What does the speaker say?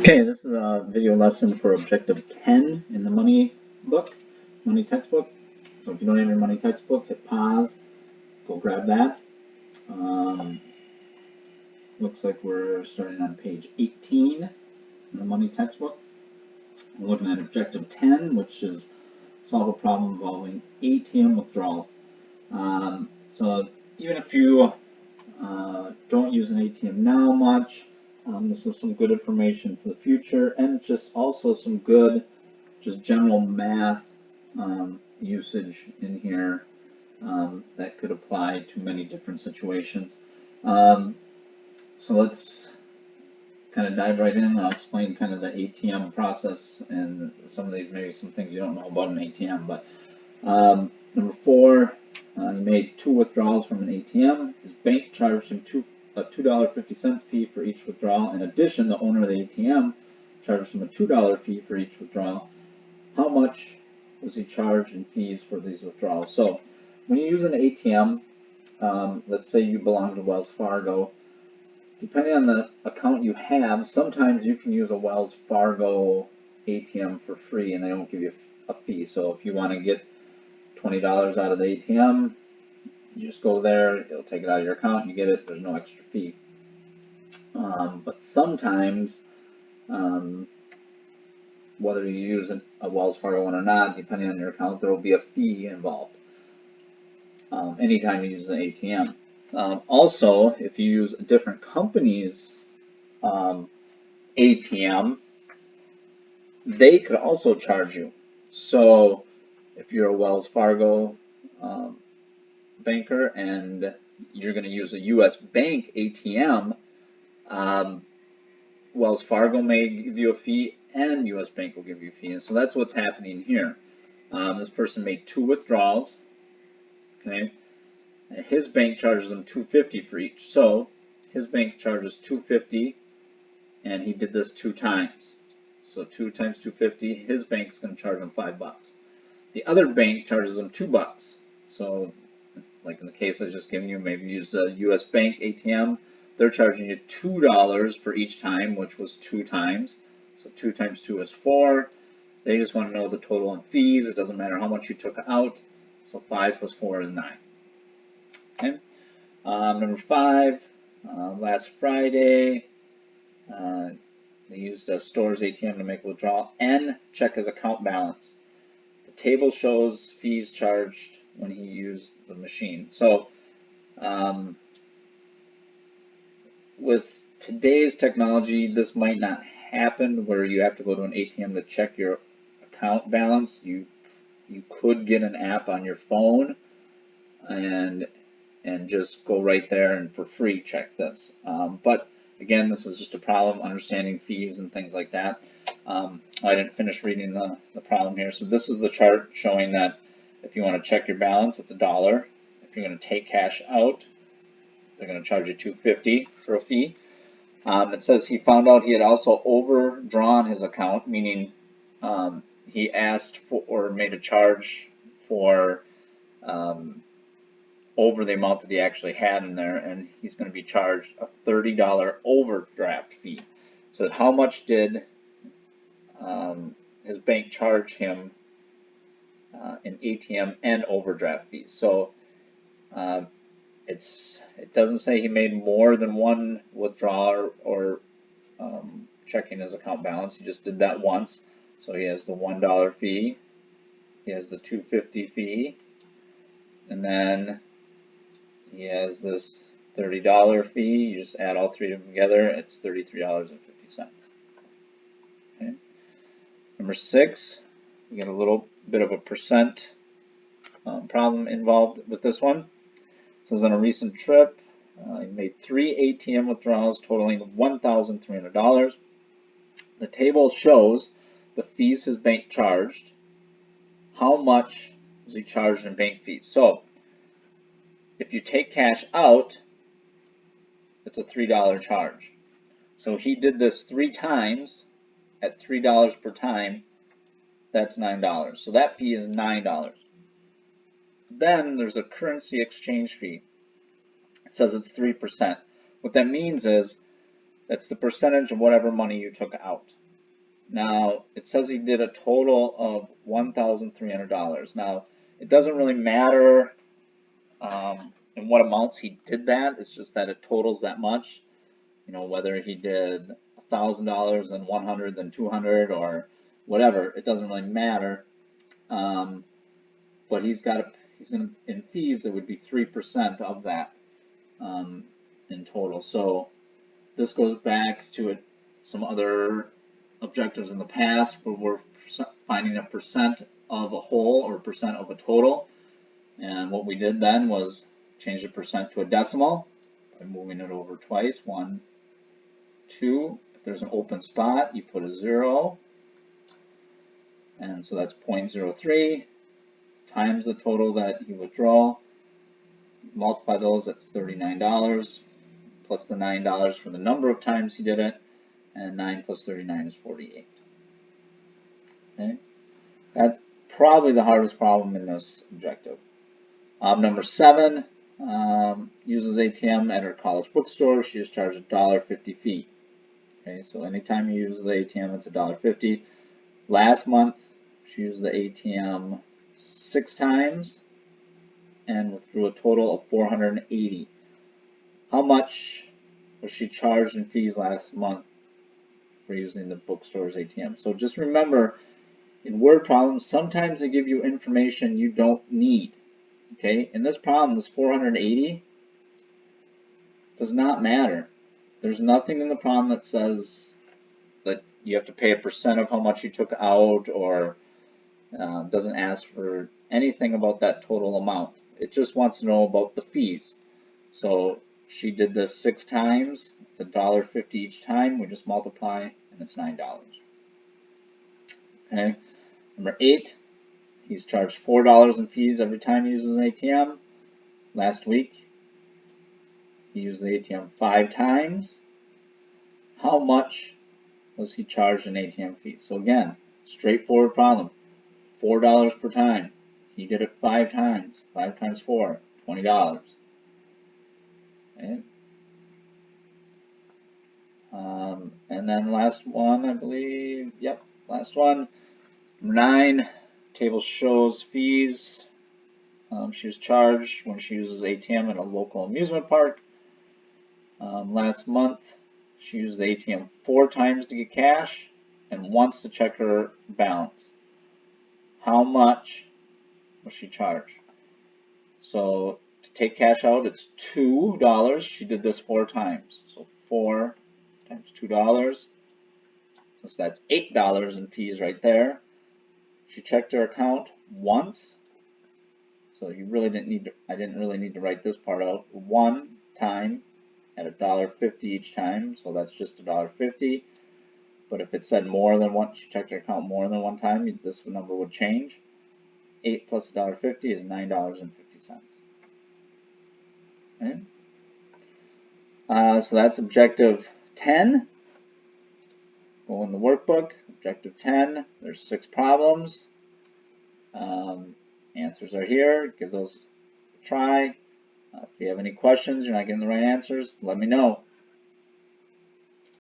Okay, this is a video lesson for Objective 10 in the money textbook. So if you don't have your money textbook, hit pause, go grab that. Looks like we're starting on page 18 in the money textbook. We're looking at Objective 10, which is solve a problem involving ATM withdrawals. So even if you don't use an ATM now much, this is some good information for the future, and it's just also some good just general math usage in here that could apply to many different situations. So let's kind of dive right in. I'll explain kind of the ATM process and some of these, maybe some things you don't know about an ATM. But number 4, he made 2 withdrawals from an ATM. His bank charged him a $2.50 fee for each withdrawal. In addition, the owner of the ATM charged him a $2 fee for each withdrawal. How much was he charged in fees for these withdrawals? So when you use an ATM, let's say you belong to Wells Fargo, depending on the account you have, sometimes you can use a Wells Fargo ATM for free and they don't give you a fee. So if you want to get $20 out of the ATM, you just go there, it'll take it out of your account, you get it, there's no extra fee. But sometimes, whether you use a Wells Fargo one or not, depending on your account, there will be a fee involved anytime you use an ATM. Also, if you use a different company's ATM, they could also charge you. So if you're a Wells Fargo banker and you're going to use a U.S. Bank ATM, Wells Fargo may give you a fee and U.S. Bank will give you a fee. And so that's what's happening here. This person made 2 withdrawals. Okay, his bank charges him $2.50 for each. So his bank charges $2.50, and he did this 2 times. So 2 times $2.50, his bank's going to charge him $5. The other bank charges him $2. So, like in the case I just given you, maybe use a U.S. Bank ATM. They're charging you $2 for each time, which was 2 times. So 2 times 2 is 4. They just want to know the total on fees. It doesn't matter how much you took out. So 5 plus 4 is 9. Okay. Number 5, last Friday, they used a store's ATM to make a withdrawal and check his account balance. The table shows fees charged when he used the machine. So with today's technology, this might not happen where you have to go to an ATM to check your account balance. You could get an app on your phone and just go right there and for free check this. But again, this is just a problem understanding fees and things like that. I didn't finish reading the problem here. So this is the chart showing that if you want to check your balance, it's $1. If you're going to take cash out, they're going to charge you $2.50 for a fee. It says he found out he had also overdrawn his account, meaning he asked for or made a charge for over the amount that he actually had in there, and he's going to be charged a $30 overdraft fee. So how much did his bank charge him in ATM and overdraft fees? So it doesn't say he made more than one withdrawal or checking his account balance. He just did that once. So he has the $1 fee, he has the $2.50 fee, and then he has this $30 fee. You just add all 3 of them together, it's $33.50. Okay. Number 6, we get a little bit of a percent problem involved with this one. It says on a recent trip, he made 3 ATM withdrawals totaling $1,300. The table shows the fees his bank charged. How much was he charged in bank fees? So if you take cash out, it's a $3 charge. So he did this 3 times at $3 per time. That's $9. So that fee is $9. Then there's a currency exchange fee. It says it's 3%. What that means is That's the percentage of whatever money you took out. Now, it says he did a total of $1,300. Now, it doesn't really matter in what amounts he did that. It's just that it totals that much. You know, whether he did $1,000 then 100 then 200 or whatever, it doesn't really matter. But he's gonna in fees it would be 3% of that in total. So this goes back to some other objectives in the past where we're finding a percent of a whole or percent of a total. And what we did then was change the percent to a decimal by moving it over twice. 1, 2. If there's an open spot, you put a 0. And so that's 0.03 times the total that you withdraw. Multiply those, that's $39 plus the $9 for the number of times he did it. And 9 plus 39 is 48. Okay, that's probably the hardest problem in this objective. Number 7, uses ATM at her college bookstore. She is charged a $1.50 fee. Okay, so anytime you use the ATM, it's a $1.50. Last month, she used the ATM 6 times and withdrew a total of $480. How much was she charged in fees last month for using the bookstore's ATM? So just remember, in word problems, sometimes they give you information you don't need. Okay, in this problem, this 480 does not matter. There's nothing in the problem that says that you have to pay a percent of how much you took out, or doesn't ask for anything about that total amount. It just wants to know about the fees. So she did this 6 times. It's $1.50 each time. We just multiply, and it's $9. Okay. Number 8, he's charged $4 in fees every time he uses an ATM. Last week, he used the ATM 5 times. How much was he charged in ATM fees? So again, straightforward problem. $4 per time. He did it 5 times. 5 times 4, $20. Okay. And then last one, I believe. Yep, last one. 9, table shows fees. She was charged when she uses ATM at a local amusement park. Last month, she used the ATM 4 times to get cash and once to check her balance. How much was she charged? So to take cash out, it's $2. She did this 4 times. So 4 times $2. So that's $8 in fees right there. She checked her account once. So you really didn't need to, I didn't really need to write this part out. 1 time at $1.50 each time. So that's just $1.50. But if it said more than one, she checked her account more than 1 time, this number would change. 8 plus $1.50 is $9.50. Okay. So that's objective 10. Go in the workbook. Objective 10. There's 6 problems. Answers are here. Give those a try. If you have any questions, you're not getting the right answers, let me know.